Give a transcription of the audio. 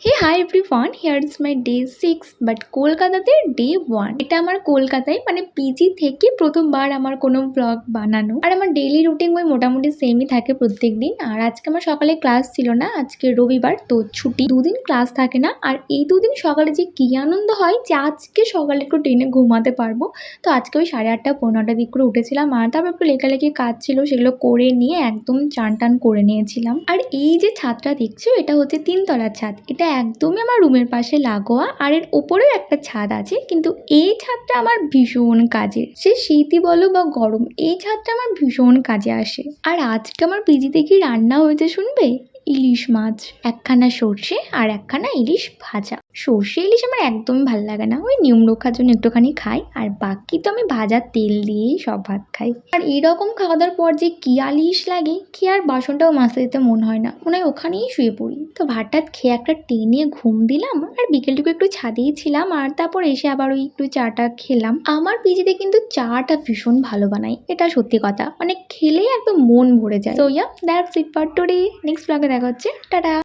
Hey hi everyone, here is my day 6 but কলকাতাতে day 1। এটা আমার কলকাতায় মানে পিজি থেকে প্রথমবার আমার কোনো ব্লগ বানানো। আর আমার ডেইলি রুটিন ওই মোটামুটি সেমই থাকে প্রত্যেক দিন। আর আজকে আমার সকালে ক্লাস ছিল না, আজকে রবিবার তো ছুটি, দুদিন ক্লাস থাকে না। আর এই দুদিন সকালে যে কি আনন্দ হয় যে আজকে সকালে একটু ট্রেনে ঘুমাতে পারবো। তো আজকে ওই 8:30 9টা দিক করে উঠেছিলাম, আর তারপর একটু লেখালেখি কাজ ছিল সেগুলো করে নিয়ে একদম চান টান করে নিয়েছিলাম। আর এই যে ছাদটা দেখছো এটা হচ্ছে 3 তলার ছাদ, এটা একদমই আমার রুমের পাশে লাগোয়া। আর এর ওপরেও একটা ছাদ আছে, কিন্তু এই ছাদটা আমার ভীষণ কাজের, সে শীতই বলো বা গরম, এই ছাদটা আমার ভীষণ কাজে আসে। আর আজকে আমার পিজিতে কি রান্না হয়েছে শুনবে? ইলিশ মাছ, একখানা সর্ষে আর একখানা ইলিশ ভাজা। সর্ষে ইলিশ আমার একদমই ভালো লাগে না, ওই নিয়ম রক্ষার জন্য একটুখানি খাই, আর বাকি তো আমি ভাজা তেল দিয়েই সব ভাত খাই। আর এরকম খাওয়া দাওয়ার পর যে কি আলিশ লাগে, কি আর বাসনটাও মাজতে দিতে মন হয় না, মনে হয় ওখানেই শুয়ে পড়ি। তো ভাত টাত খেয়ে একটা টেনে ঘুম দিলাম, আর বিকেলটুকু একটু ছাদেই ছিলাম, আর তারপর এসে আবার ওই একটু চাটা খেলাম। আমার পিজিতে কিন্তু চাটা ভীষণ ভালো বানাই, এটা সত্যি কথা, মানে খেলেই একদম মন ভরে যায়। So yeah, that's it for today. Next ব্লগে দেখা হচ্ছে, টাটা।